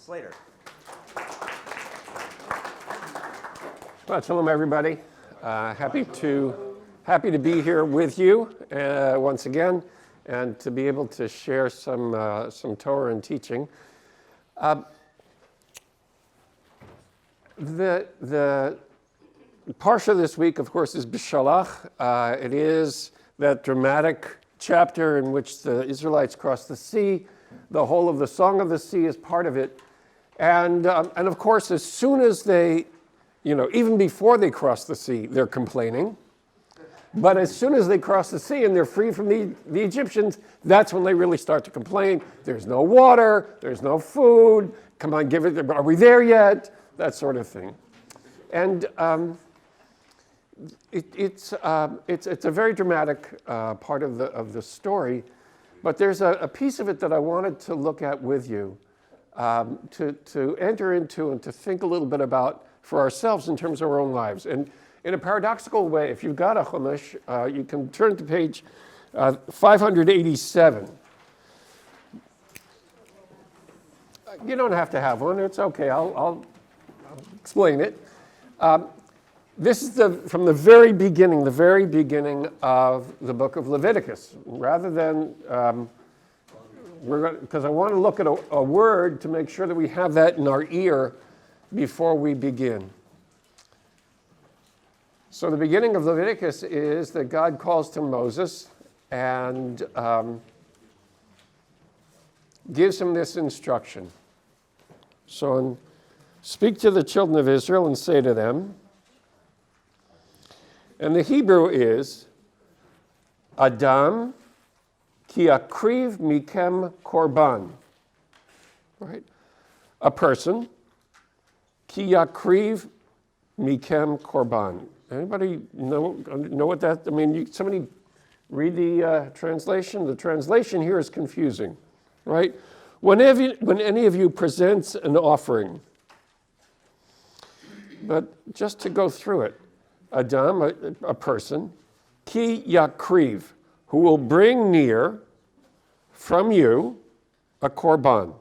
Slater. Well, shalom, everybody. Happy to be here with you once again, and to be able to share some Torah and teaching. The Parsha this week, of course, is Beshalach. It is that dramatic chapter in which the Israelites cross the sea. The whole of the Song of the Sea is part of it. And of course, as soon as they, even before they cross the sea, they're complaining. But as soon as they cross the sea and they're free from the Egyptians, that's when they really start to complain. There's no water, there's no food, come on, give it, are we there yet? That sort of thing. And it's a very dramatic part of the story, but there's a piece of it that I wanted to look at with you, to enter into and to think a little bit about for ourselves in terms of our own lives. And in a paradoxical way, if you've got a Chumash, you can turn to page 587. You don't have to have one, it's okay, I'll explain it. This is from the very beginning of the book of Leviticus. Rather than, because I want to look at a word to make sure that we have that in our ear before we begin. So the beginning of Leviticus is that God calls to Moses and gives him this instruction. So speak to the children of Israel and say to them, and the Hebrew is, Adam ki akriv mikem korban. Right? A person, ki akriv mikem korban. Anybody know what that, somebody read the translation? The translation here is confusing, right? When any of you presents an offering, but just to go through it, Adam, a person, ki yakriv, who will bring near from you a korban,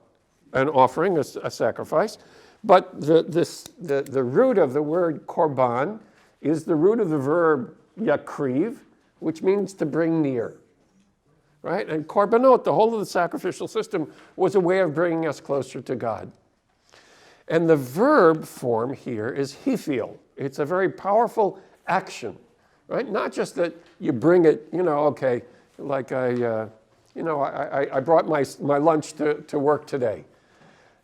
an offering, a sacrifice. But the root of the word korban is the root of the verb yakriv, which means to bring near. Right? And korbanot, the whole of the sacrificial system, was a way of bringing us closer to God. And the verb form here is hifil. It's a very powerful action, right? Not just that you bring it, like I brought my lunch to work today.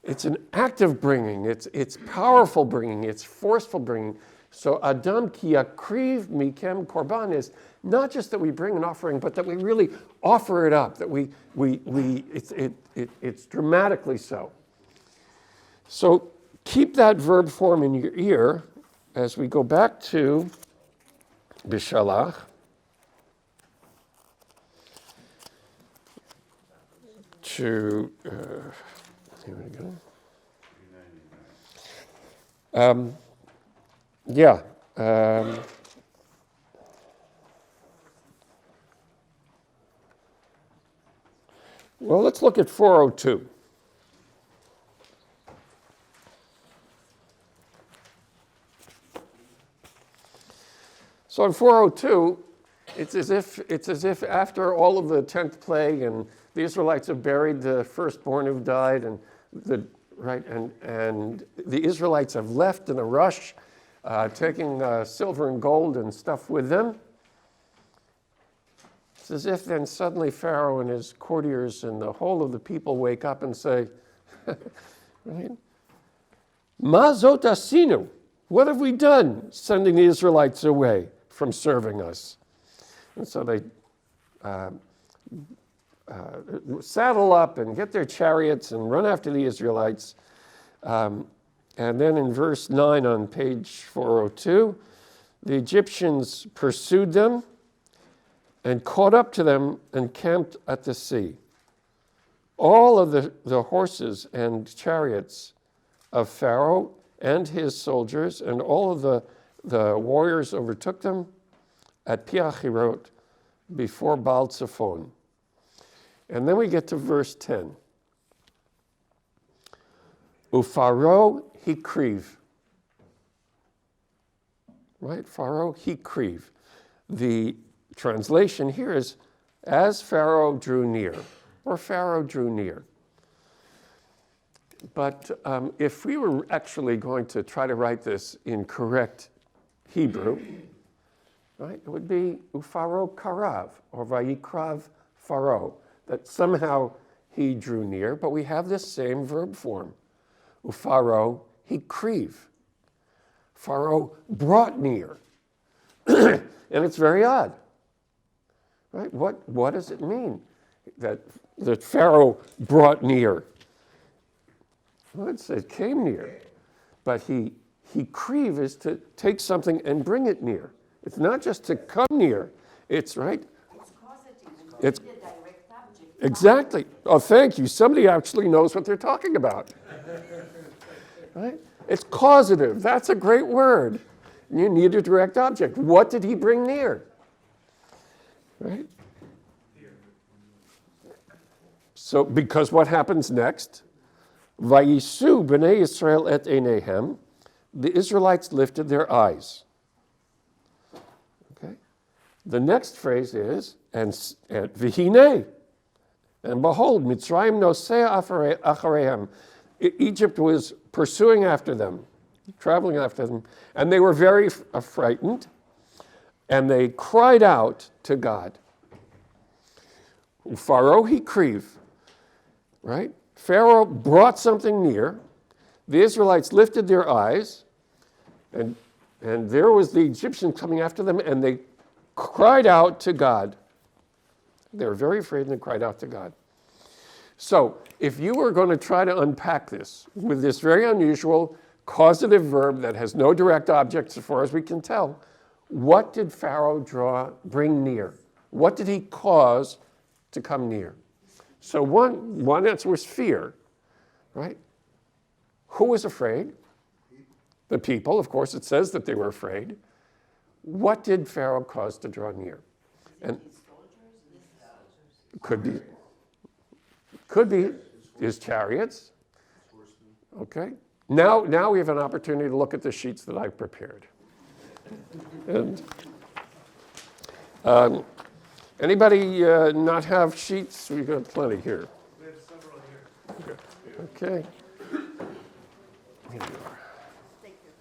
It's an active bringing. It's powerful bringing. It's forceful bringing. So Adam ki akriv mikem korban is not just that we bring an offering, but that we really offer it up. That it's dramatically so. So keep that verb form in your ear as we go back to Beshalach. Here we go. Well, let's look at 402. So in 402, it's as if after all of the 10th plague and the Israelites have buried the firstborn who've died, and the Israelites have left in a rush, taking silver and gold and stuff with them. It's as if then suddenly Pharaoh and his courtiers and the whole of the people wake up and say, right? Ma zot asinu, what have we done sending the Israelites away from serving us? And so they saddle up and get their chariots and run after the Israelites. And then in verse 9 on page 402, the Egyptians pursued them and caught up to them and camped at the sea. All of the horses and chariots of Pharaoh and his soldiers and all of the warriors overtook them at Piachirot before Baal Tzafon. And then we get to verse 10. Ufaro hikriv. Right? Pharaoh hikriv. The translation here is, as Pharaoh drew near, or Pharaoh drew near. But if we were actually going to try to write this in correct Hebrew, right, it would be Ufaro karav, or vayikrav Pharaoh, that somehow he drew near, but we have this same verb form. Ufaro hikriv. Pharaoh brought near. And it's very odd. Right? What does it mean that Pharaoh brought near? Well, it came near. But he kriv is to take something and bring it near. It's not just to come near. It's right. It's causative. It's the direct object. Exactly. Oh, thank you. Somebody actually knows what they're talking about. Right? It's causative. That's a great word. You need a direct object. What did he bring near? Right? So, because what happens next? Vayisu b'nei Yisrael et einehem. The Israelites lifted their eyes. Okay. The next phrase is, and v'hinei, and behold, Mitzrayim nosea acharehem. Egypt was pursuing after them, traveling after them, and they were very frightened, and they cried out to God. Pharaoh hikriv, right? Pharaoh brought something near. The Israelites lifted their eyes, and there was the Egyptians coming after them, and they cried out to God. They were very afraid, and they cried out to God. So, if you were going to try to unpack this with this very unusual causative verb that has no direct object as far as we can tell, what did Pharaoh bring near? What did he cause to come near? So one answer was fear, right? Who was afraid? The people. Of course, it says that they were afraid. What did Pharaoh cause to draw near? And could be his chariots. Okay. Now we have an opportunity to look at the sheets that I've prepared. And anybody not have sheets? We've got plenty here. We have several here. Okay. Here you are. Thank you.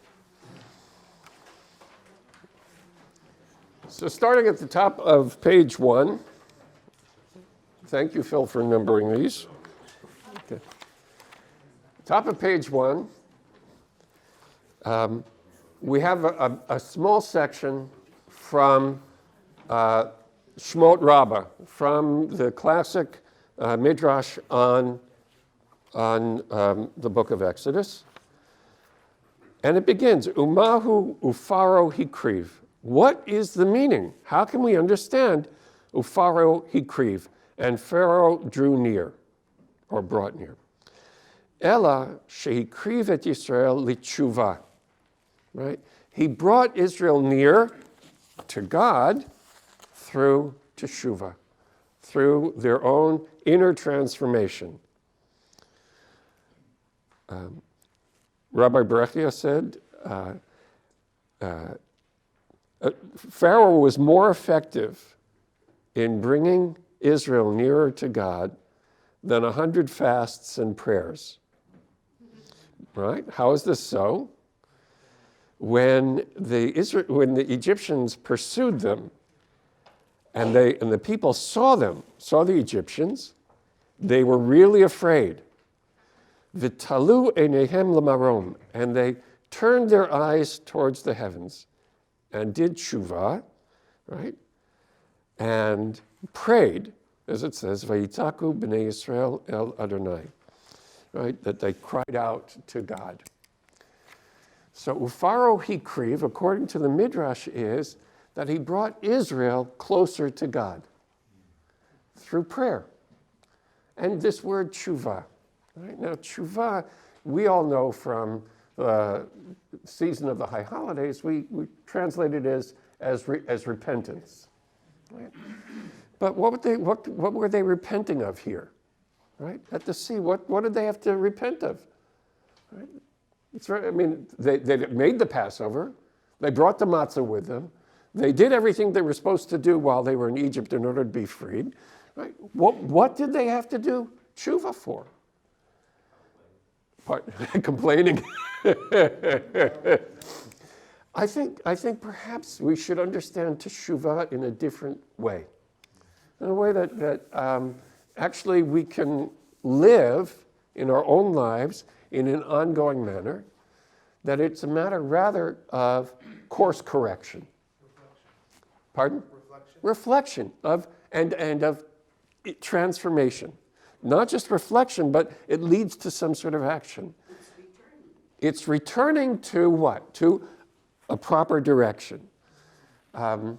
So starting at the top of page 1. Thank you, Phil, for numbering these. Okay. Top of page 1. We have a small section from Shmot Rabbah, from the classic Midrash on the book of Exodus. And it begins, Umahu ufaro hikriv. What is the meaning? How can we understand ufaro hikriv? And Pharaoh drew near, or brought near. Ella shehikriv et Yisrael litshuva. Right? He brought Israel near to God through teshuvah, through their own inner transformation. Rabbi Berechia said, Pharaoh was more effective in bringing Israel nearer to God than 100 fasts and prayers. Right? How is this so? When the Egyptians pursued them, and the people saw the Egyptians, they were really afraid. V'talu einehem lamarom, and they turned their eyes towards the heavens, and did tshuva, right? And prayed, as it says, Vayitaku b'nei Yisrael el Adonai, right? That they cried out to God. So Ufaro hikriv, according to the Midrash, is that he brought Israel closer to God through prayer. And this word tshuva, right? Now tshuva, we all know from the season of the high holidays, we translate it as repentance. Right? But what were they repenting of here? Right? At the sea, what did they have to repent of? Right? It's right. I mean, they made the Passover. They brought the matzah with them. They did everything they were supposed to do while they were in Egypt in order to be freed. Right? What did they have to do tshuva for? Complaining. I think perhaps we should understand teshuvah in a different way, in a way that actually we can live in our own lives in an ongoing manner, that it's a matter rather of course correction. Pardon? Reflection of and of transformation. Not just reflection, but it leads to some sort of action. It's returning to what? To a proper direction. Tell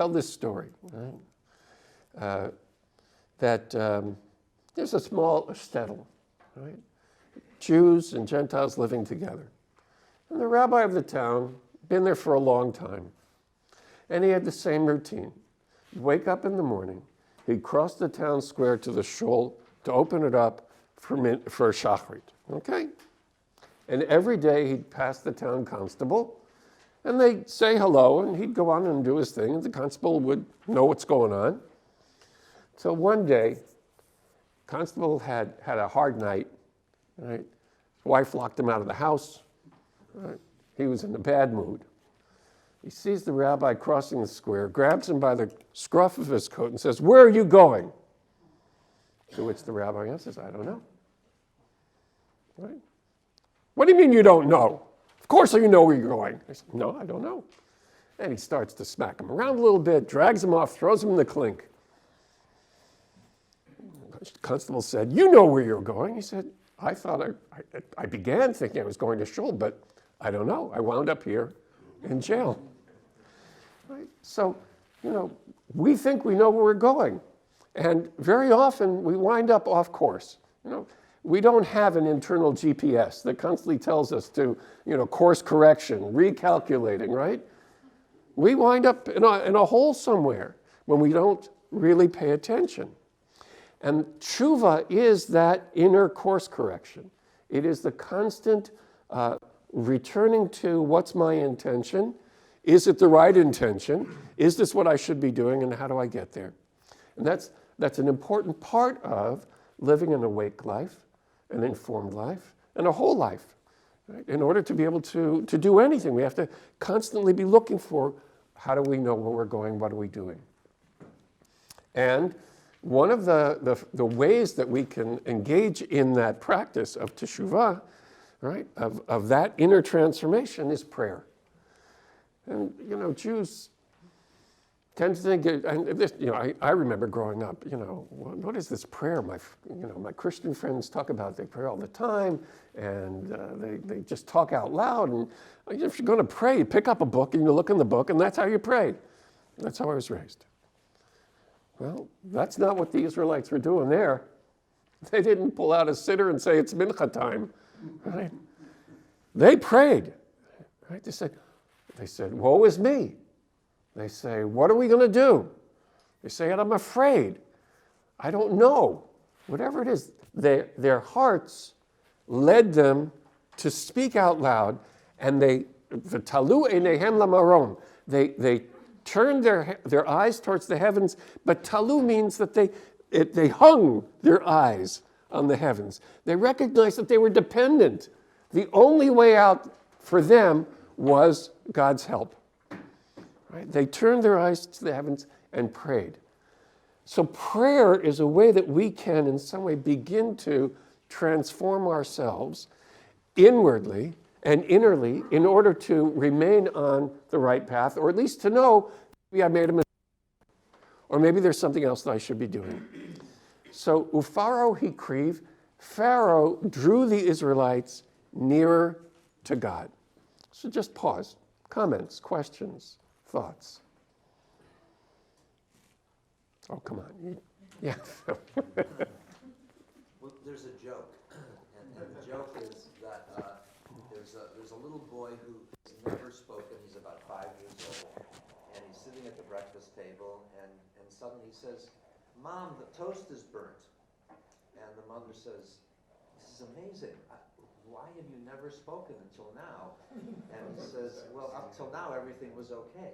this story. Right? That there's a small shtetl, right? Jews and Gentiles living together. And the rabbi of the town, been there for a long time, and he had the same routine. He'd wake up in the morning, he'd cross the town square to the shul to open it up for Shachrit, okay? And every day he'd pass the town constable, and they'd say hello, and he'd go on and do his thing, and the constable would know what's going on. So one day, constable had a hard night, right? His wife locked him out of the house, right? He was in a bad mood. He sees the rabbi crossing the square, grabs him by the scruff of his coat and says, "Where are you going?" To which the rabbi answers, "I don't know." Right? "What do you mean you don't know? Of course you know where you're going." I said, "No, I don't know." And he starts to smack him around a little bit, drags him off, throws him in the clink. The constable said, "You know where you're going." He said, I began thinking I was going to shul, but I don't know. I wound up here in jail." Right? So, we think we know where we're going. And very often we wind up off course. We don't have an internal GPS that constantly tells us to, course correction, recalculating, right? We wind up in a hole somewhere when we don't really pay attention. And tshuva is that inner course correction. It is the constant returning to what's my intention? Is it the right intention? Is this what I should be doing, and how do I get there? And that's an important part of living an awake life, an informed life, and a whole life. Right? In order to be able to do anything, we have to constantly be looking for how do we know where we're going, what are we doing? And one of the ways that we can engage in that practice of teshuvah, right, of that inner transformation is prayer. And, Jews tend to think, and this, I remember growing up, what is this prayer? My Christian friends talk about they pray all the time, and they just talk out loud. And if you're going to pray, you pick up a book and you look in the book, and that's how you pray. That's how I was raised. Well, that's not what the Israelites were doing there. They didn't pull out a siddur and say it's mincha time. Right? They prayed. Right? They said, "Woe is me." They say, "What are we going to do?" They say, "I'm afraid. I don't know." Whatever it is, their hearts led them to speak out loud, and they talu einehem lamaron. They turned their eyes towards the heavens, but talu means that they hung their eyes on the heavens. They recognized that they were dependent. The only way out for them was God's help. Right? They turned their eyes to the heavens and prayed. So prayer is a way that we can in some way begin to transform ourselves inwardly and innerly in order to remain on the right path, or at least to know maybe I made a mistake, or maybe there's something else that I should be doing. So Ufaro Hikriv, Pharaoh drew the Israelites nearer to God. So just pause. Comments, questions, thoughts. Oh, come on. Yeah. Well, there's a joke, and the joke is that there's a little boy who has never spoken. He's about 5 years old, and he's sitting at the breakfast table, and suddenly he says, Mom, the toast is burnt. And the mother says, this is amazing. Why have you never spoken until now? And he says, well, up till now, everything was okay.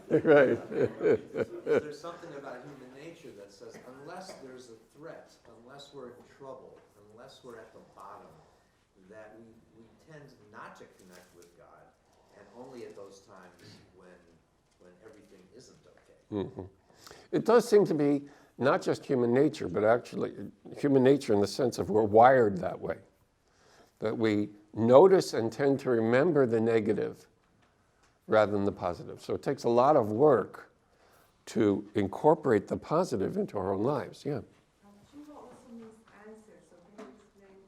Right. There's something about human nature that says, unless there's a threat, unless we're in trouble, unless we're at the bottom, that we tend not to connect with God, and only at those times when everything isn't okay. Mhm. It does seem to be not just human nature, but actually human nature in the sense of we're wired that way. That we notice and tend to remember the negative rather than the positive. So it takes a lot of work to incorporate the positive into our own lives. Yeah. Tshuva also means answer, so can you explain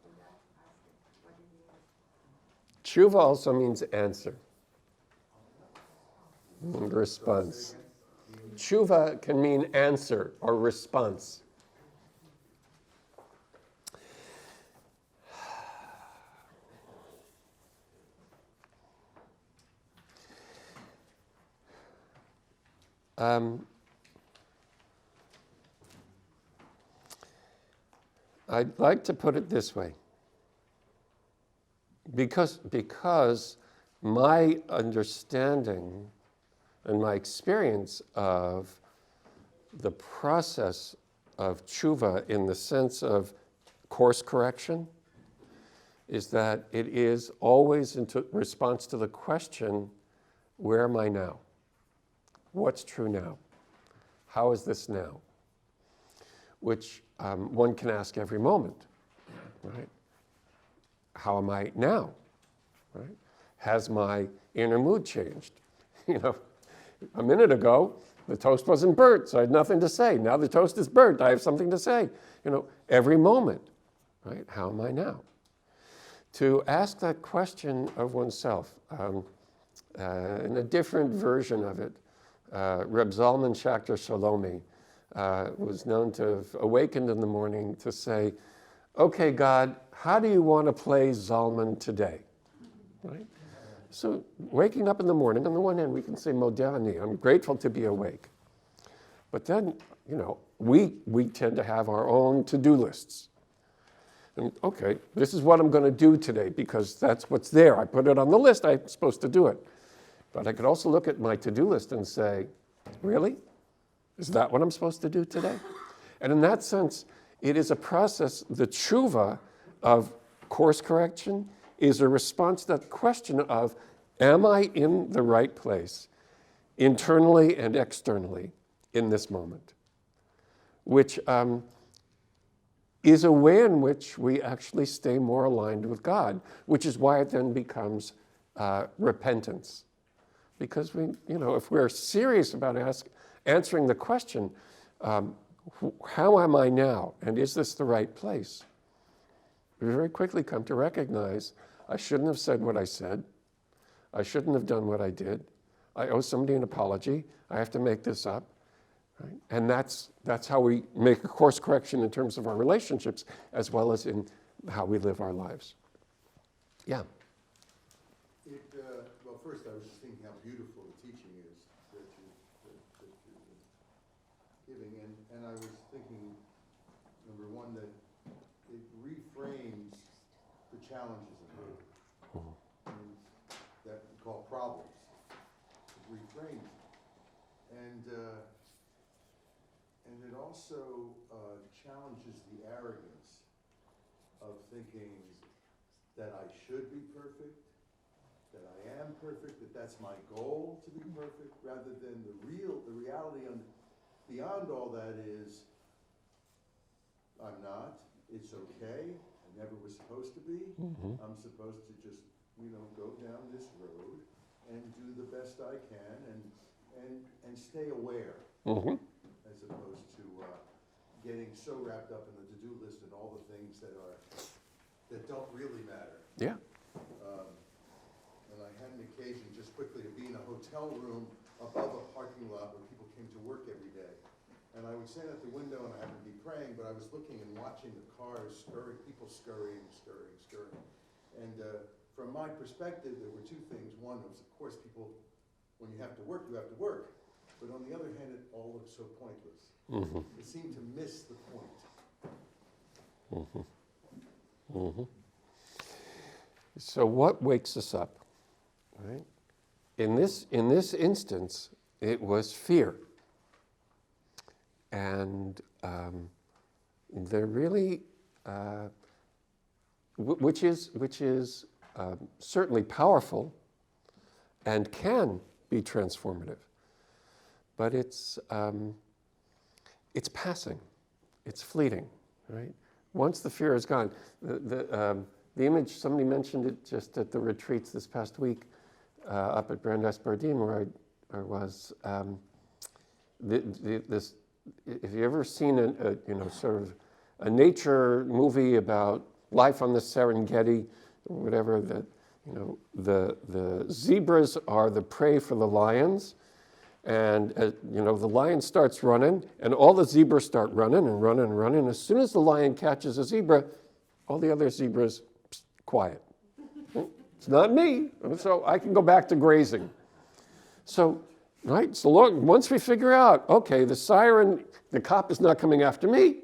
in that aspect what it means? Tshuva also means answer and response. Tshuva can mean answer or response. I'd like to put it this way. Because my understanding and my experience of the process of tshuva in the sense of course correction is that it is always in response to the question, where am I now? What's true now? How is this now? Which one can ask every moment, right? How am I now? Right? Has my inner mood changed? You know, a minute ago, the toast wasn't burnt, so I had nothing to say. Now the toast is burnt, I have something to say. You know, every moment, right? How am I now? To ask that question of oneself, in a different version of it, Reb Zalman Schachter Shalomi was known to have awakened in the morning to say, okay, God, how do you want to play Zalman today? Right? So waking up in the morning, on the one hand, we can say, Modani, I'm grateful to be awake. But then, you know, we tend to have our own to-do lists. And okay, this is what I'm going to do today because that's what's there. I put it on the list, I'm supposed to do it. But I could also look at my to-do list and say, really? Is that what I'm supposed to do today? And in that sense, it is a process, the tshuva of course correction is a response to that question of, am I in the right place, internally and externally, in this moment? Which is a way in which we actually stay more aligned with God, which is why it then becomes repentance. Because we, you know, if we're serious about answering the question, how am I now, and is this the right place? We very quickly come to recognize I shouldn't have said what I said. I shouldn't have done what I did. I owe somebody an apology. I have to make this up. Right? And that's how we make a course correction in terms of our relationships as well as in how we live our lives. Yeah. Well, first I was just thinking how beautiful the teaching is that you're giving, and I was thinking, number one, that it reframes the challenges of life, that we call problems. It reframes it. And it also challenges the arrogance of thinking that I should be perfect, that I am perfect, that that's my goal to be perfect, rather than the reality beyond all that is, I'm not, it's okay, I never was supposed to be, I'm supposed to just, go down this road and do the best I can and stay aware, as opposed to getting so wrapped up in the to-do list and all the things that don't really matter. Yeah. And I had an occasion just quickly to be in a hotel room above a parking lot where people came to work every day. And I would stand at the window and I happened to be praying, but I was looking and watching the cars scurry, people scurrying. And from my perspective, there were two things. One was, of course, people when you have to work, you have to work. But on the other hand, it all looks so pointless. It seemed to miss the point. So what wakes us up, right? In this instance, it was fear. And they're really, which is certainly powerful and can be transformative, but it's passing, it's fleeting, right? Once the fear is gone, the image, somebody mentioned it just at the retreats this past week up at Brandeis Bardeen where I was. This, if you've ever seen sort of a nature movie about life on the Serengeti, or whatever, that the zebras are the prey for the lions, and the lion starts running, and all the zebras start running and running and running. As soon as the lion catches a zebra, all the other zebras, quiet. It's not me, so I can go back to grazing. So, right, so once we figure out, okay, the siren, the cop is not coming after me,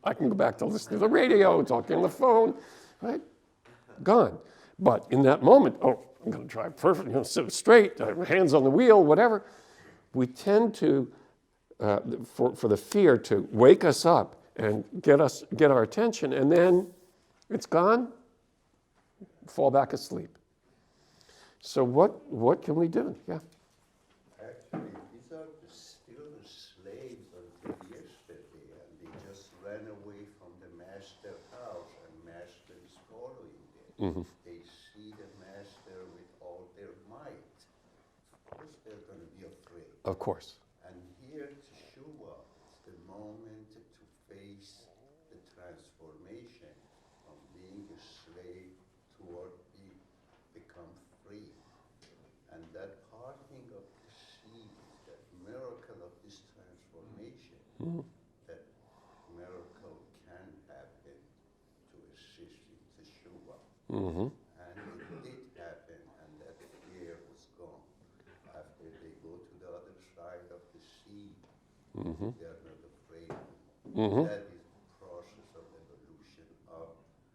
I can go back to listening to the radio, talking on the phone, right? Gone. But in that moment, I'm going to drive perfect, sit straight, hands on the wheel, whatever. We tend to, for the fear to wake us up and get our attention, and then it's gone, fall back asleep. So what can we do? Yeah. Actually, these are still the slaves until yesterday, and they just ran away from the master's house, and master is following them. They see the master with all their might. Of course, they're going to be afraid. Of course. And here, Teshuvah is the moment to face the transformation from being a slave toward become free. And that parting of the sea, that miracle of this transformation, that miracle can happen to assist in Teshuvah. And it did happen, and that fear was gone. After they go to the other side of the sea, they are not afraid anymore. That is the process of evolution of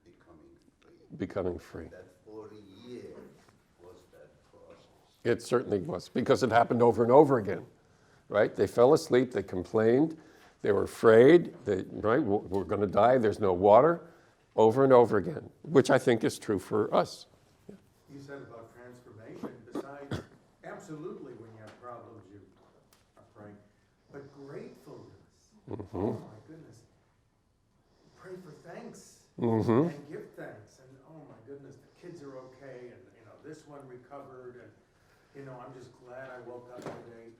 becoming free. Becoming free. That 40 years was that process. It certainly was, because it happened over and over again, right? They fell asleep, they complained, they were afraid, right? We're going to die, there's no water, over and over again, which I think is true for us. You said about transformation, besides, absolutely when you have problems, you are praying, but gratefulness. Oh my goodness. Pray for thanks and give thanks, and oh my goodness, the kids are okay, and this one recovered, and I'm just glad I woke up today.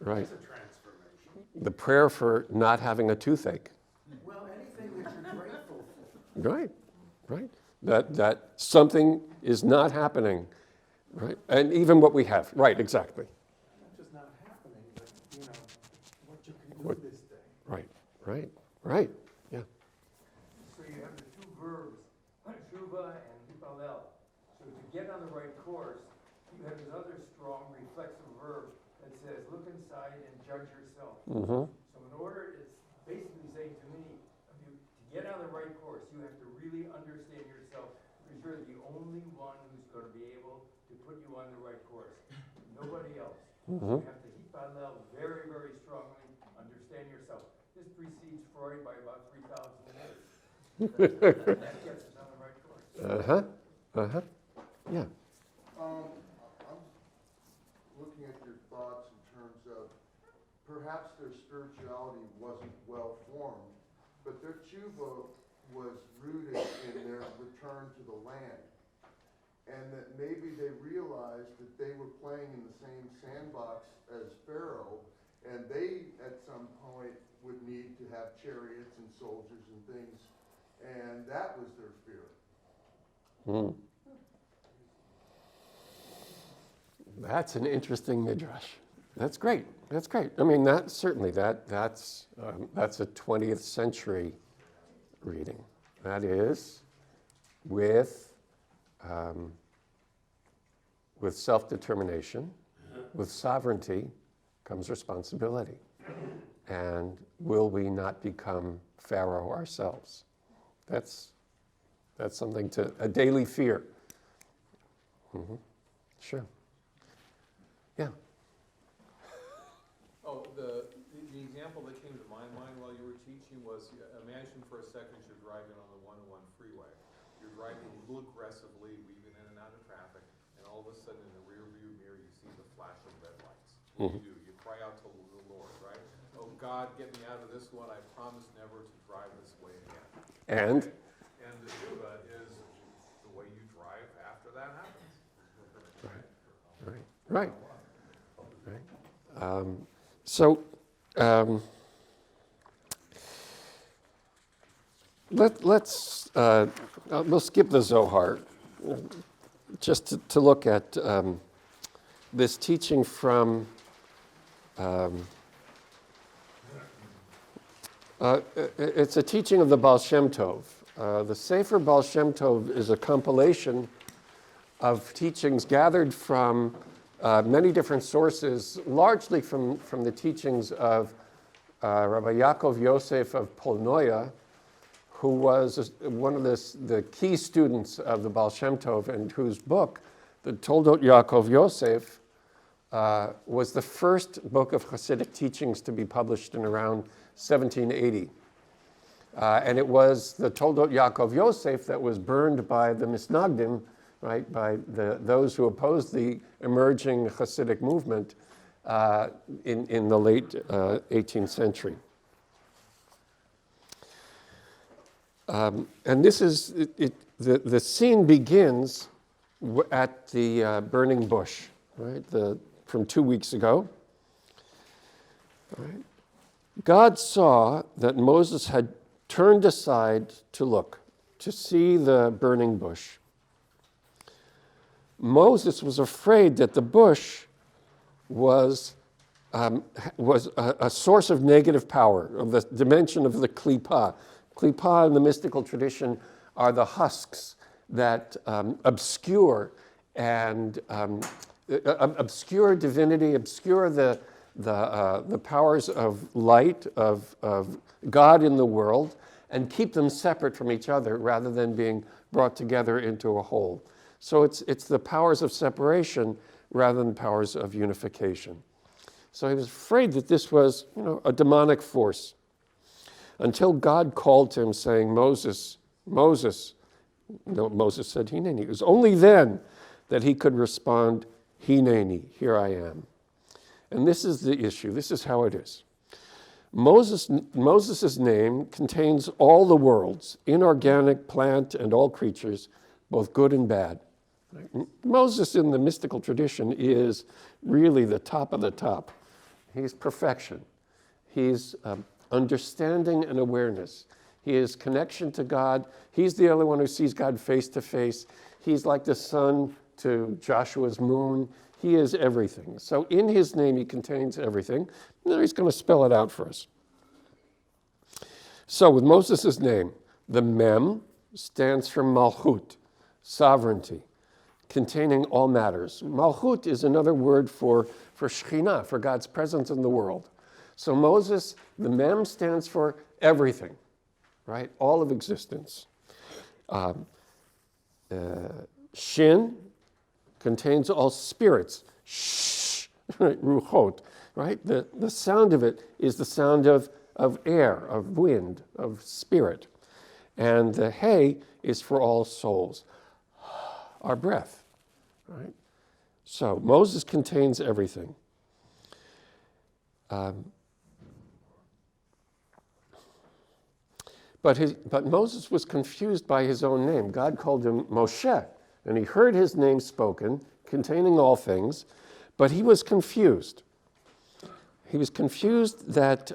Right. That's a transformation. The prayer for not having a toothache. Well, anything that you're grateful for. Right, right. That something is not happening, right? And even what we have, right, exactly. Not just not happening, but what you can do this day. Right, yeah. So you have the two verbs, Teshuvah and Hipalel. So to get on the right course, you have another strong reflexive verb that says, look inside and judge yourself. So in order, it's basically saying to me, to get on the right course, you have to really understand yourself, because you're the only one who's going to be able to put you on the right course. Nobody else. You have to Hipalel very, very strongly, understand yourself. This precedes Freud by about 3,000 years. That gets us on the right course. Yeah. I'm looking at your thoughts in terms of perhaps their spirituality wasn't well formed, but their tshuva was rooted in their return to the land. And that maybe they realized that they were playing in the same sandbox as Pharaoh, and they at some point would need to have chariots and soldiers and things, and that was their fear. That's an interesting midrash. That's great. That's great. I mean, that's a 20th century reading. That is with self-determination with sovereignty comes responsibility. And will we not become Pharaoh ourselves? That's something a daily fear. Mm-hmm. Sure. Yeah. Oh, the example that came to my mind while you were teaching was, imagine for a second you're driving on the 101 freeway. You're driving a little aggressively, weaving in and out of traffic, and all of a sudden in the rear view mirror you see the flash of red lights. What do? You cry out to the Lord, right? Oh God, get me out of this one. I promise never to drive this way again. And? Okay? And the tshuva is the way you drive after that happens. Right. So let's we'll skip the Zohar just to look at this teaching from it's a teaching of the Baal Shem Tov. The Sefer Baal Shem Tov is a compilation of teachings gathered from many different sources, largely from the teachings of Rabbi Yaakov Yosef of Polnoya, who was one of the key students of the Baal Shem Tov, and whose book, the Toldot Yaakov Yosef, was the first book of Hasidic teachings to be published in around 1780. And it was the Toldot Yaakov Yosef that was burned by the Misnagdim, right, by those who opposed the emerging Hasidic movement in the late 18th century. And this is, the scene begins at the burning bush, right, from 2 weeks ago. Right. God saw that Moses had turned aside to look, to see the burning bush. Moses was afraid that the bush was a source of negative power, of the dimension of the klipa. Klipa in the mystical tradition are the husks that obscure divinity, obscure the powers of light, of God in the world, and keep them separate from each other rather than being brought together into a whole. So it's the powers of separation rather than powers of unification. So he was afraid that this was, a demonic force, until God called to him saying, Moses, Moses. No, Moses said, Hineni. It was only then that he could respond, Hineni, here I am. And this is the issue. This is how it is. Moses' name contains all the worlds, inorganic, plant, and all creatures, both good and bad. Moses in the mystical tradition is really the top of the top. He's perfection. He's understanding and awareness. He is connection to God. He's the only one who sees God face to face. He's like the sun to Joshua's moon. He is everything. So in his name, he contains everything. Now he's going to spell it out for us. So with Moses' name, the Mem stands for Malchut, sovereignty, containing all matters. Malchut is another word for Shekhinah, for God's presence in the world. So Moses, the Mem stands for everything, right? All of existence. Shin contains all spirits. Shh, right? Ruchot, right? The sound of it is the sound of air, of wind, of spirit. And the Hey is for all souls, our breath, right? So Moses contains everything. But Moses was confused by his own name. God called him Moshe, and he heard his name spoken, containing all things, but he was confused. He was confused that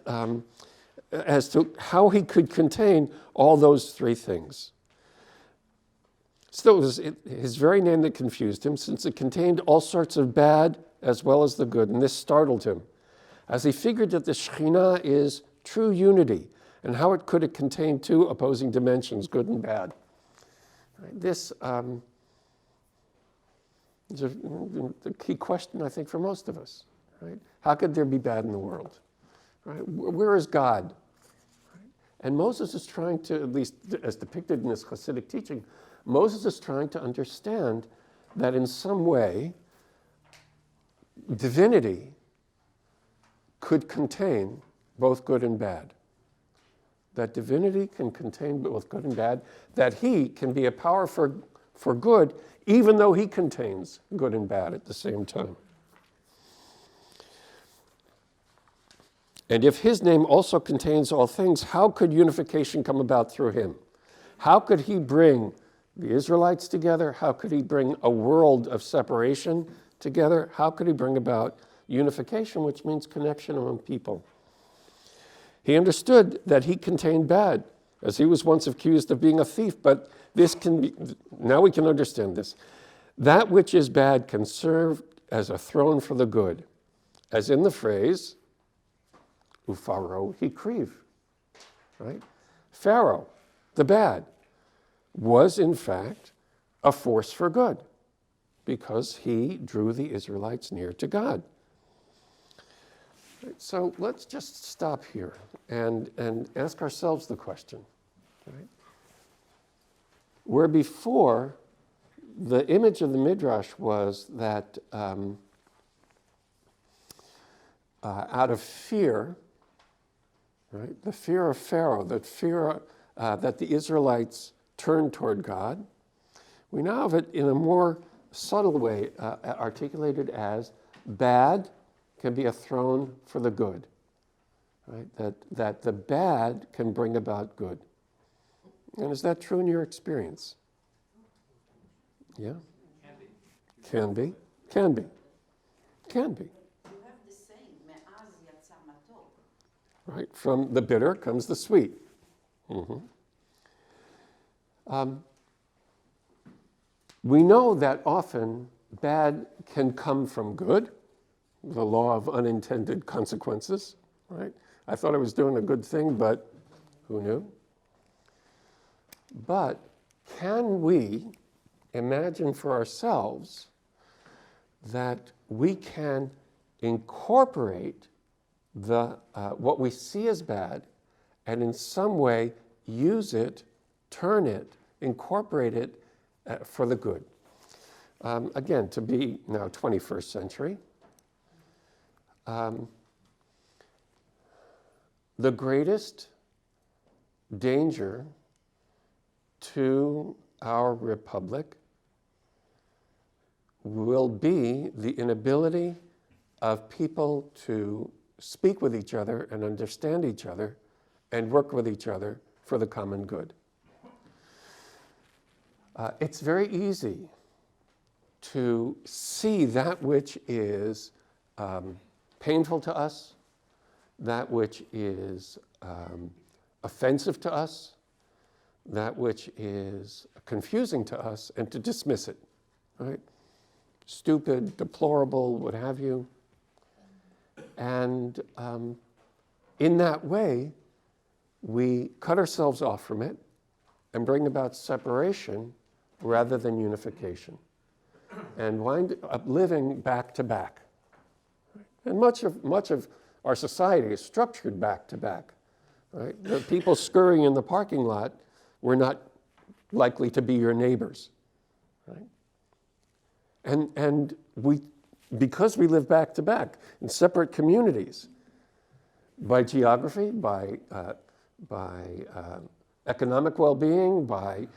as to how he could contain all those three things. Still, it was his very name that confused him, since it contained all sorts of bad as well as the good, and this startled him, as he figured that the Shekhinah is true unity, and how could it contain two opposing dimensions, good and bad? Right? This It's the key question, I think, for most of us, right? How could there be bad in the world? Right? Where is God? Right? And Moses is trying to, at least as depicted in this Hasidic teaching, Moses is trying to understand that in some way, divinity could contain both good and bad. That divinity can contain both good and bad, that he can be a power for good, even though he contains good and bad at the same time. And if his name also contains all things, how could unification come about through him? How could he bring the Israelites together? How could he bring a world of separation together? How could he bring about unification, which means connection among people? He understood that he contained bad, as he was once accused of being a thief, but this can be, now we can understand this. That which is bad can serve as a throne for the good, as in the phrase, Ufaro hikriv, right? Pharaoh, the bad, was in fact a force for good because he drew the Israelites near to God. So let's just stop here and ask ourselves the question, right? Where before the image of the Midrash was that out of fear, right, the fear of Pharaoh, that fear that the Israelites turned toward God, we now have it in a more subtle way articulated as bad can be a throne for the good, right? That the bad can bring about good. And is that true in your experience? Yeah? Can be. Can be. Can be. You have the saying, me'az yatsa matov. Right? From the bitter comes the sweet. We know that often bad can come from good, the law of unintended consequences, right? I thought I was doing a good thing, but who knew? But can we imagine for ourselves that we can incorporate what we see as bad and in some way use it, turn it, incorporate it for the good? Again, to be now 21st century, the greatest danger to our republic will be the inability of people to speak with each other and understand each other and work with each other for the common good. It's very easy to see that which is painful to us, that which is offensive to us, that which is confusing to us, and to dismiss it, right? Stupid, deplorable, what have you. And in that way, we cut ourselves off from it and bring about separation rather than unification, and wind up living back to back. And much of our society is structured back to back, right? The people scurrying in the parking lot were not likely to be your neighbors, right? And we, because we live back to back in separate communities, by geography, by economic well-being, by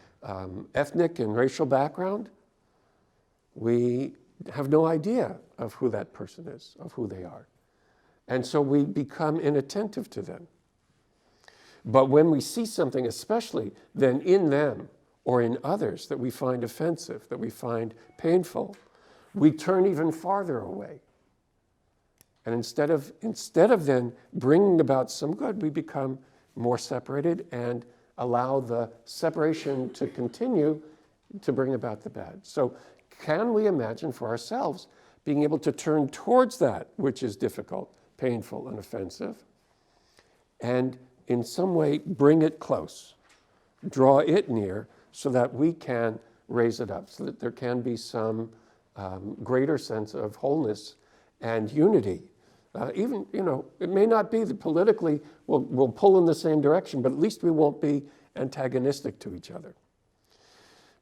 ethnic and racial background, we have no idea of who that person is, of who they are. And so we become inattentive to them. But when we see something, especially then in them or in others that we find offensive, that we find painful, we turn even farther away. And instead of then bringing about some good, we become more separated and allow the separation to continue to bring about the bad. So can we imagine for ourselves being able to turn towards that which is difficult, painful, and offensive, and in some way bring it close, draw it near, so that we can raise it up, so that there can be some greater sense of wholeness and unity. Even, it may not be that politically we'll pull in the same direction, but at least we won't be antagonistic to each other.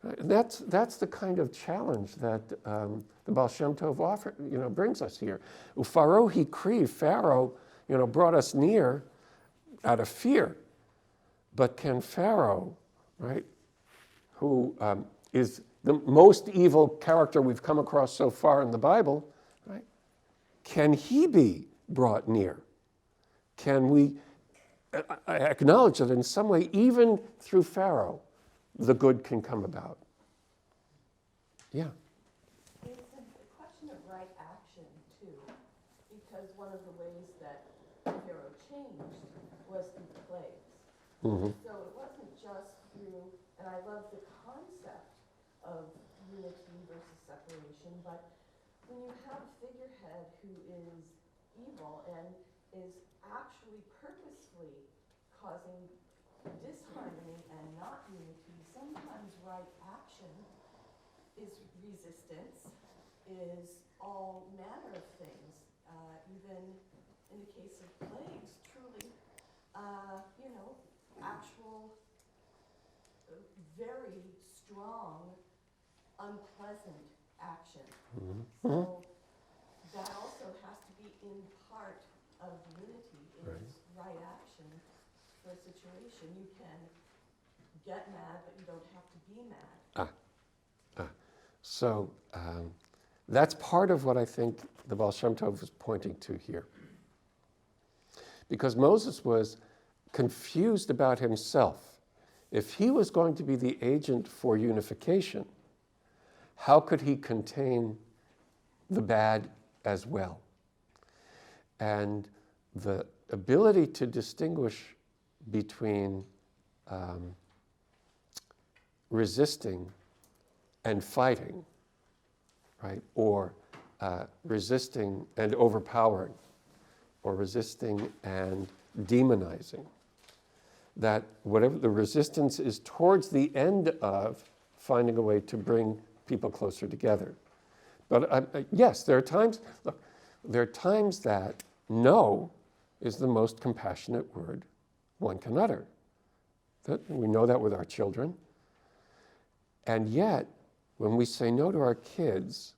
And that's the kind of challenge that the Baal Shem Tov brings us here. Pharaoh hikriv, Pharaoh, brought us near out of fear. But can Pharaoh, right, who is the most evil character we've come across so far in the Bible, right, can he be brought near? Can we acknowledge that in some way, even through Pharaoh, the good can come about? Yeah. It's a question of right action, too, because one of the ways that Pharaoh changed was through plagues. Mm-hmm. So it wasn't just through, and I love the concept of unity versus separation, but when you have a figurehead who is evil and is actually purposefully causing disharmony and not unity, sometimes right action is resistance, is all manner of things, even in the case of plagues, truly, actual, very strong, unpleasant action. Mm-hmm. So that also has to be in part of unity, is right action for a situation. You can get mad, but you don't have to be mad. So that's part of what I think the Baal Shem Tov is pointing to here. Because Moses was confused about himself. If he was going to be the agent for unification, how could he contain the bad as well? And the ability to distinguish between resisting and fighting, right? Or resisting and overpowering, or resisting and demonizing. That whatever the resistance is towards the end of finding a way to bring people closer together. But yes, there are times that no is the most compassionate word one can utter. We know that with our children. And yet, when we say no to our kids,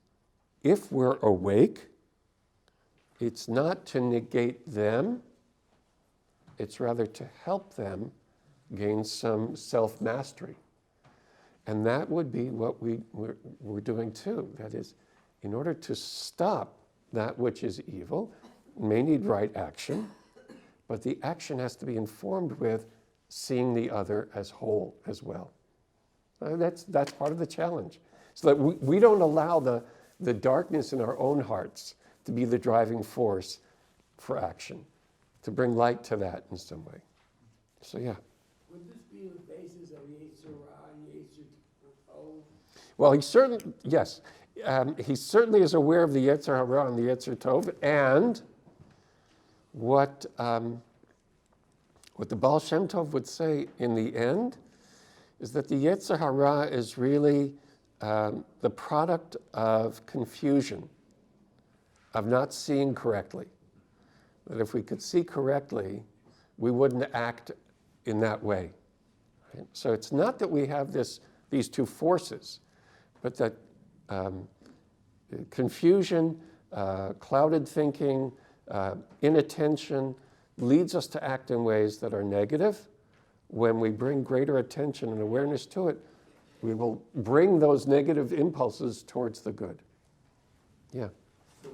if we're awake, it's not to negate them, it's rather to help them gain some self-mastery. And that would be what we're doing too. That is, in order to stop that which is evil, may need right action, but the action has to be informed with seeing the other as whole as well. That's part of the challenge. So that we don't allow the darkness in our own hearts to be the driving force for action, to bring light to that in some way. So yeah. Would this be the basis of Yetzer Ra and Yetzer Tov? Well, he certainly is aware of the Yetzer Hara and the Yetzer Tov, and what the Baal Shem Tov would say in the end is that the Yetzer Hara is really the product of confusion, of not seeing correctly. That if we could see correctly, we wouldn't act in that way. Right? So it's not that we have these two forces, but that confusion, clouded thinking, inattention leads us to act in ways that are negative. When we bring greater attention and awareness to it, we will bring those negative impulses towards the good. Yeah. So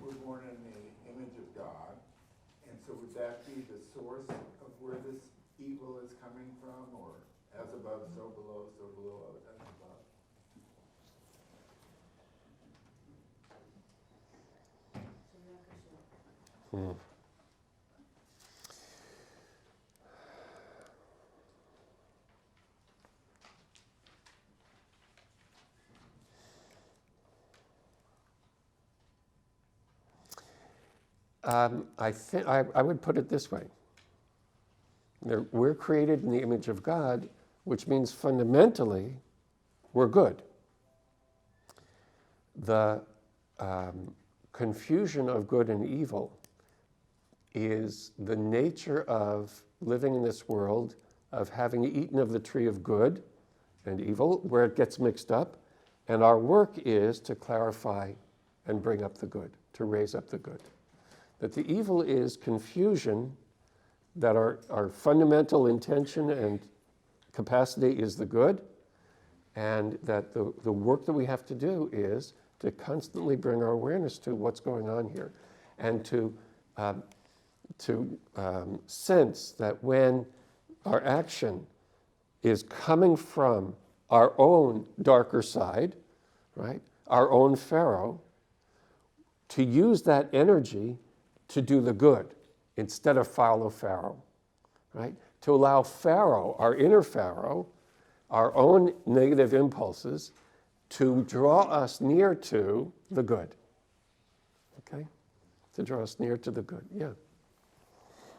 we're born in the image of God, and so would that be the source of where this evil is coming from, or as above, so below, as above? Hmm. I would put it this way. We're created in the image of God, which means fundamentally we're good. the confusion of good and evil is the nature of living in this world, of having eaten of the tree of good and evil, where it gets mixed up. And our work is to clarify and bring up the good, to raise up the good. That the evil is confusion, that our fundamental intention and capacity is the good, and that the work that we have to do is to constantly bring our awareness to what's going on here, and to sense that when our action is coming from our own darker side, right, our own Pharaoh, to use that energy to do the good instead of follow Pharaoh, right? To allow Pharaoh, our inner Pharaoh, our own negative impulses, to draw us near to the good, okay? To draw us near to the good, yeah.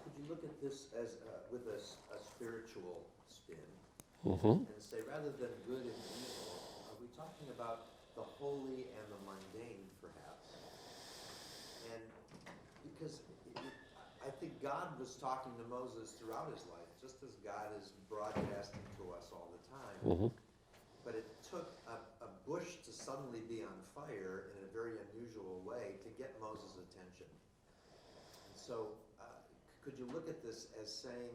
Could you look at this as with a spiritual spin Mm-hmm. and say, rather than good and evil, are we talking about the holy and the mundane, perhaps? And because I think God was talking to Moses throughout his life, just as God is broadcasting to us all the time. Mm-hmm. But it took a bush to suddenly be on fire in a very unusual way to get Moses' attention. And so, could you look at this as saying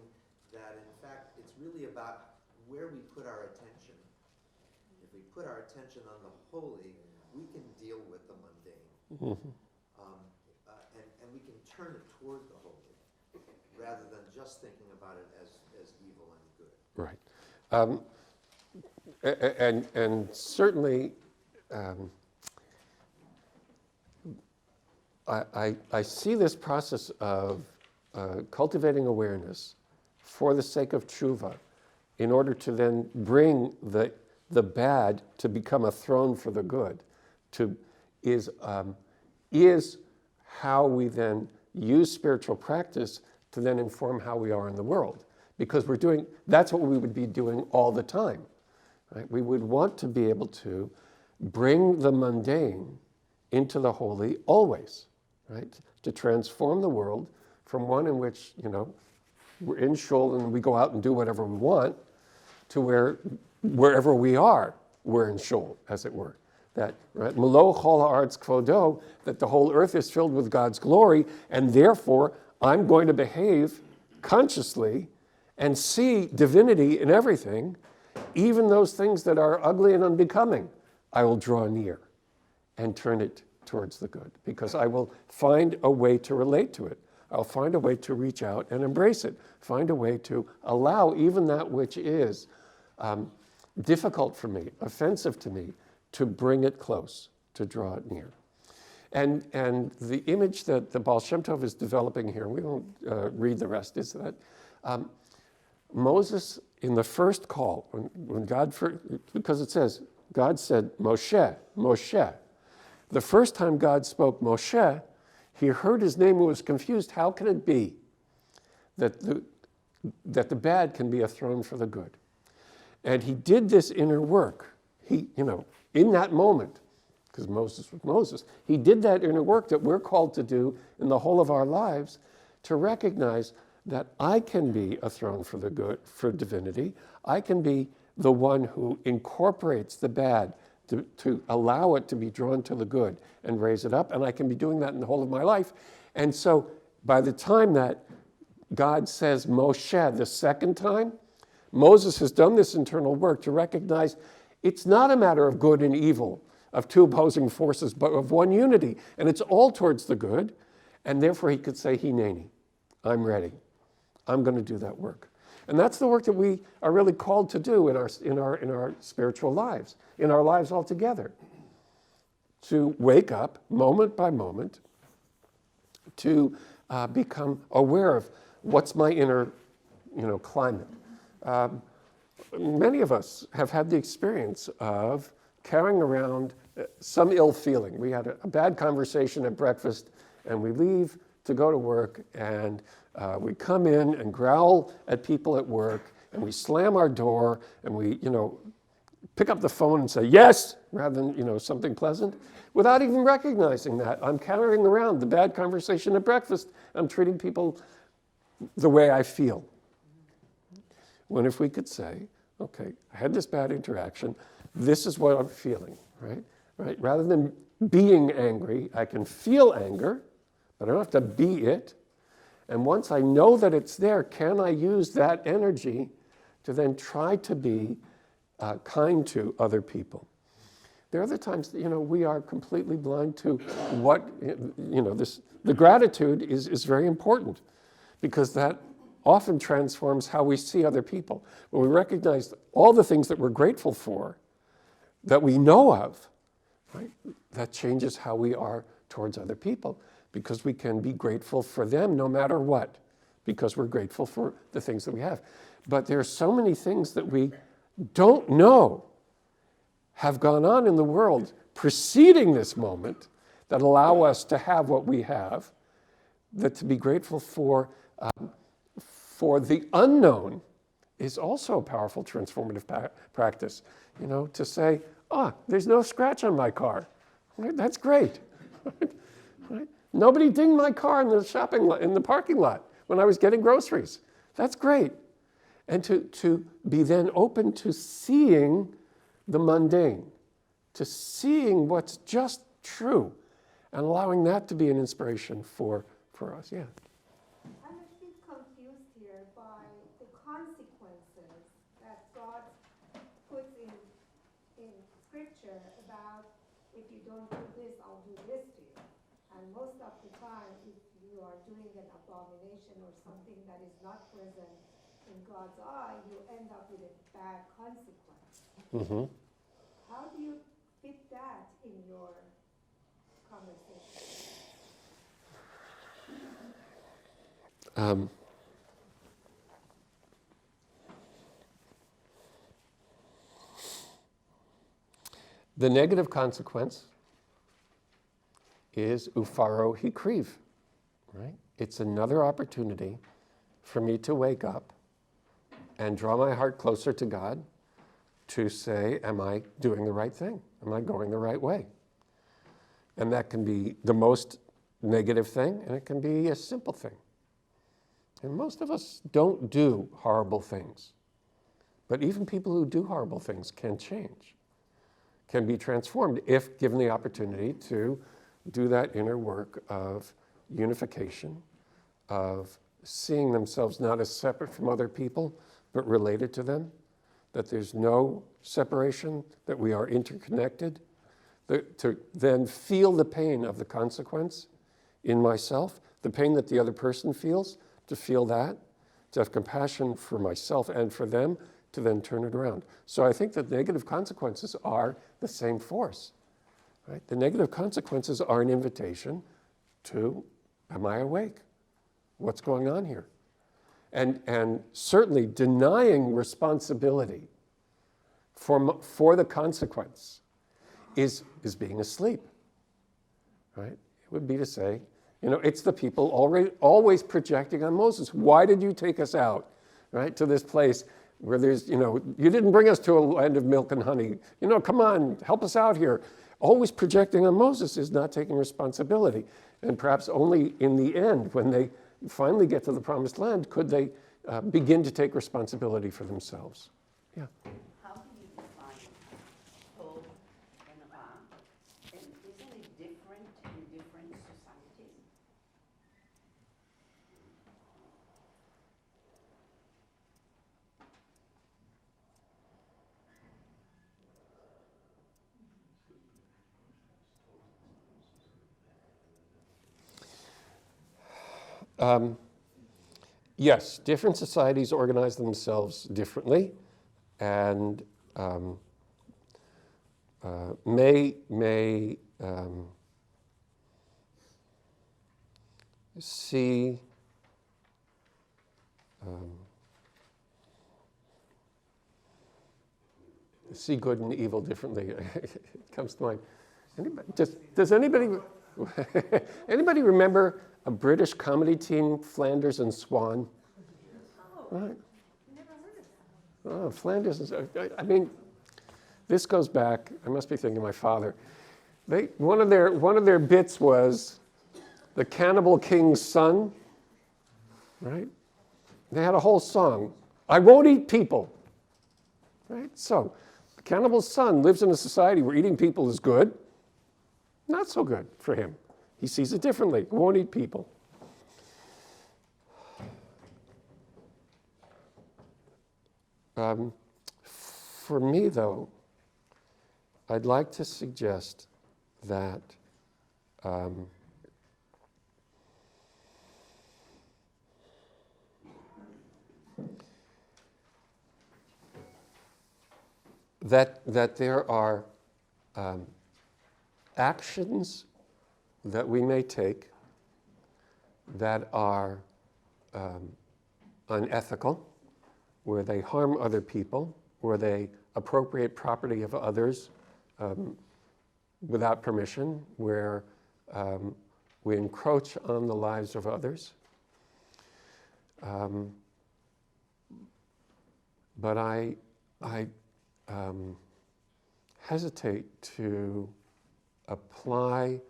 that, in fact, it's really about where we put our attention. If we put our attention on the holy, we can deal with the mundane. Mm-hmm. And we can turn it toward the holy, rather than just thinking about it as evil and good. Right. And certainly, I see this process of cultivating awareness for the sake of tshuva, in order to then bring the bad to become a throne for the good, is how we then use spiritual practice to then inform how we are in the world. Because that's what we would be doing all the time, right? We would want to be able to bring the mundane into the holy always, right? To transform the world from one in which, we're in shul and we go out and do whatever we want, to wherever we are, we're in shul, as it were. That, right, Melo chol haaretz kvodo, that the whole earth is filled with God's glory, and therefore I'm going to behave consciously and see divinity in everything, even those things that are ugly and unbecoming. I will draw near and turn it towards the good, because I will find a way to relate to it. I'll find a way to reach out and embrace it, find a way to allow even that which is difficult for me, offensive to me, to bring it close, to draw it near. And the image that the Baal Shem Tov is developing here, we won't read the rest, is that Moses, in the first call, when God, because it says, God said, Moshe, Moshe. The first time God spoke Moshe, he heard his name and was confused. How can it be that the bad can be a throne for the good? And he did this inner work. He, in that moment, because Moses was Moses, he did that inner work that we're called to do in the whole of our lives, to recognize that I can be a throne for the good, for divinity. I can be the one who incorporates the bad to allow it to be drawn to the good and raise it up. And I can be doing that in the whole of my life. And so by the time that God says Moshe the second time, Moses has done this internal work to recognize it's not a matter of good and evil, of two opposing forces, but of one unity. And it's all towards the good. And therefore he could say, Hineni, I'm ready. I'm going to do that work. And that's the work that we are really called to do in our spiritual lives, in our lives altogether. To wake up moment by moment, to become aware of what's my inner, climate. Many of us have had the experience of carrying around some ill feeling. We had a bad conversation at breakfast, and we leave to go to work, and we come in and growl at people at work, and we slam our door, and we, pick up the phone and say yes, rather than, something pleasant, without even recognizing that. I'm carrying around the bad conversation at breakfast. I'm treating people the way I feel. When if we could say, okay, I had this bad interaction, this is what I'm feeling, right? Rather than being angry, I can feel anger, but I don't have to be it. And once I know that it's there, can I use that energy to then try to be kind to other people? There are other times that, we are completely blind to what, the gratitude is very important, because that often transforms how we see other people. When we recognize all the things that we're grateful for, that we know of, right, that changes how we are towards other people, because we can be grateful for them no matter what, because we're grateful for the things that we have. But there are so many things that we don't know have gone on in the world preceding this moment that allow us to have what we have, that to be grateful for the unknown is also a powerful transformative practice. To say, there's no scratch on my car. Right? That's great. Right? Nobody dinged my car in the parking lot when I was getting groceries. That's great. And to be then open to seeing the mundane, to seeing what's just true, and allowing that to be an inspiration for us. Yeah. I'm a bit confused here by the consequences that God puts in Scripture about, if you don't do this, I'll do this to you. And most of the time, if you are doing an abomination or something that is not present in God's eye, you end up with a bad consequence. Mm-hmm. How do you fit that in your conversation? The negative consequence is ufaro hikriv, right? It's another opportunity for me to wake up and draw my heart closer to God, to say, am I doing the right thing? Am I going the right way? And that can be the most negative thing, and it can be a simple thing. And most of us don't do horrible things. But even people who do horrible things can change, can be transformed if given the opportunity to do that inner work of unification, of seeing themselves not as separate from other people, but related to them, that there's no separation, that we are interconnected, to then feel the pain of the consequence in myself, the pain that the other person feels, to feel that, to have compassion for myself and for them, to then turn it around. So I think that negative consequences are the same force. Right? The negative consequences are an invitation to, am I awake? What's going on here? And certainly denying responsibility for the consequence is being asleep. Right? It would be to say, it's the people always projecting on Moses. Why did you take us out, right, to this place where there's, you didn't bring us to a land of milk and honey. Come on, help us out here. Always projecting on Moses is not taking responsibility. And perhaps only in the end, when they finally get to the promised land, could they begin to take responsibility for themselves. Yeah. How do you define Tov and Ra? And isn't it different in different societies? Yes, different societies organize themselves differently, and may see good and evil differently. It comes to mind. Does anybody anybody remember a British comedy team, Flanders and Swan? Oh, Right. never heard of that. Oh, Flanders and I mean, This goes back, I must be thinking of my father. One of their bits was the cannibal king's son, right? They had a whole song, I won't eat people, right? So the cannibal's son lives in a society where eating people is good. Not so good for him. He sees it differently. Won't eat people. For me, though, I'd like to suggest that that there are actions that we may take that are unethical, where they harm other people, where they appropriate property of others without permission, where we encroach on the lives of others. But I hesitate to apply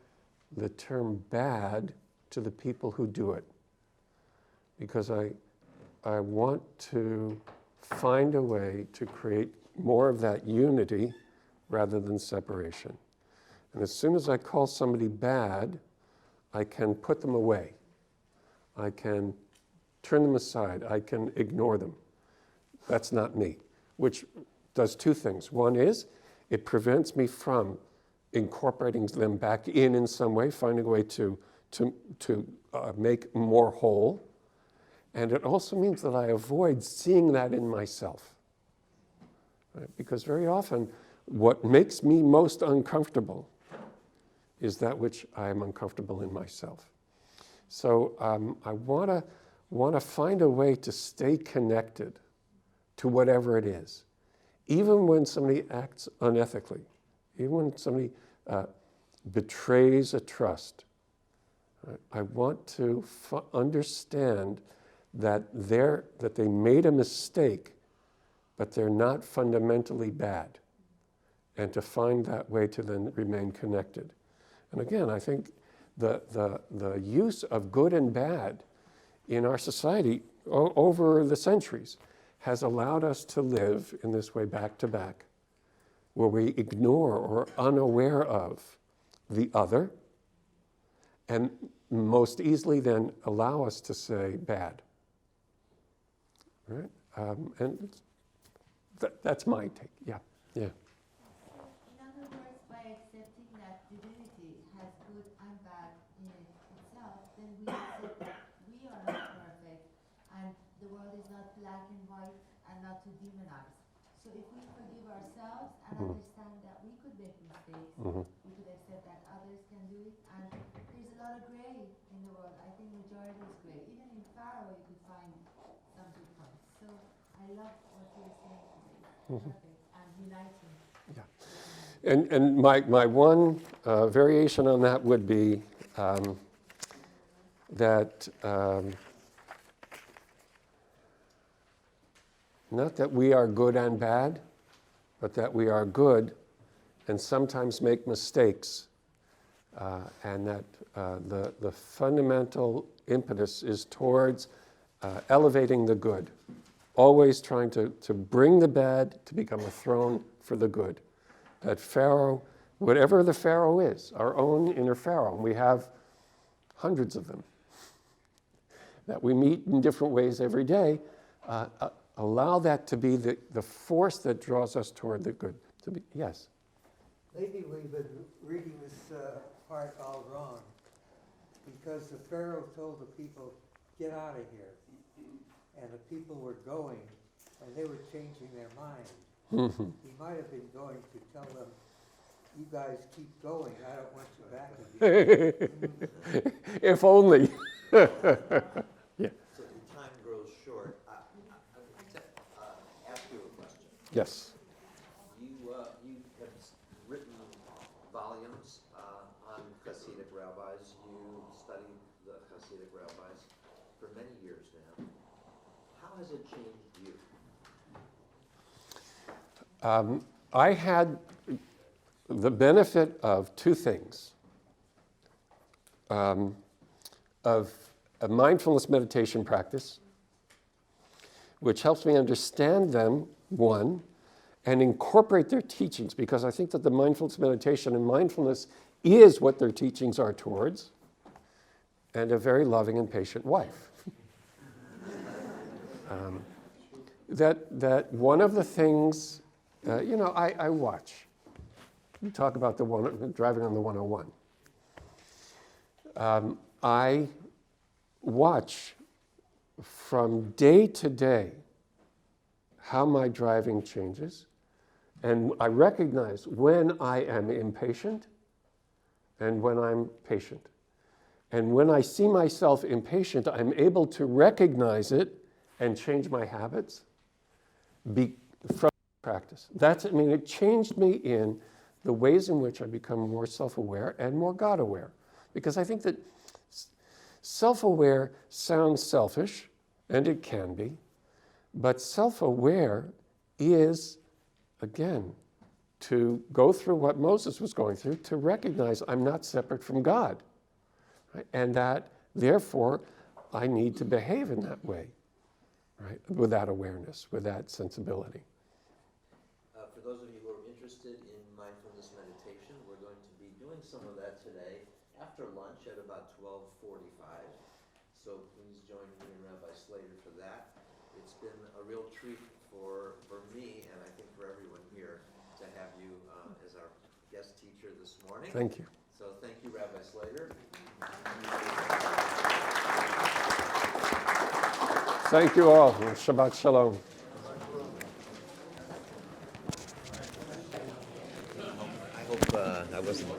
the term bad to the people who do it, because I want to find a way to create more of that unity rather than separation. And as soon as I call somebody bad, I can put them away. I can turn them aside. I can ignore them. That's not me, which does two things. One is it prevents me from incorporating them back in some way, finding a way to make more whole. And it also means that I avoid seeing that in myself. Right? Because very often, what makes me most uncomfortable is that which I am uncomfortable in myself. So I want to find a way to stay connected to whatever it is, even when somebody acts unethically, even when somebody betrays a trust. I want to understand that they made a mistake, but they're not fundamentally bad, and to find that way to then remain connected. And again, I think the use of good and bad in our society over the centuries has allowed us to live in this way back to back, where we ignore or are unaware of the other, and most easily then allow us to say bad. Right? And that's my take. Yeah. In other words, by accepting that divinity has good and bad in itself, then we accept that we are not perfect and the world is not black and white and not to demonize. So if we forgive ourselves and understand that we could make mistakes, we could accept that others can do it, and there's a lot of gray in the world. I think majority is gray. Even in Pharaoh you could find some good points. So I love what you're saying today. Perfect and uniting. Yeah. And my one variation on that would be that not that we are good and bad, but that we are good and sometimes make mistakes, and that the fundamental impetus is towards elevating the good, always trying to bring the bad to become a throne for the good. That Pharaoh, whatever the Pharaoh is, our own inner Pharaoh, and we have hundreds of them that we meet in different ways every day, allow that to be the force that draws us toward the good. Yes? Lately we've been reading this part all wrong, because the Pharaoh told the people, get out of here. And the people were going, and they were changing their mind. He might have been going to tell them, you guys keep going, I don't want you back again. If only. Yeah. So the time grows short. I'd like to ask you a question. Yes. You have written volumes on Hasidic rabbis. You studied the Hasidic rabbis for many years now. How has it changed you? I had the benefit of two things. Of a mindfulness meditation practice, which helps me understand them, one, and incorporate their teachings, because I think that the mindfulness meditation and mindfulness is what their teachings are towards, and a very loving and patient wife. That one of the things, I watch. You talk about driving on the 101. I watch from day to day how my driving changes, and I recognize when I am impatient and when I'm patient. And when I see myself impatient, I'm able to recognize it and change my habits from practice. It changed me in the ways in which I become more self-aware and more God-aware. Because I think that self-aware sounds selfish, and it can be, but self-aware is, again, to go through what Moses was going through, to recognize I'm not separate from God, right? And that, therefore, I need to behave in that way, right? With that awareness, with that sensibility. For those of you who are interested in mindfulness meditation, we're going to be doing some of that today after lunch at about 12:45. So please join me and Rabbi Slater for that. It's been a real treat for me, and I think for everyone here, to have you as our guest teacher this morning. Thank you. So thank you, Rabbi Slater. Thank you all. Shabbat Shalom. I hope I wasn't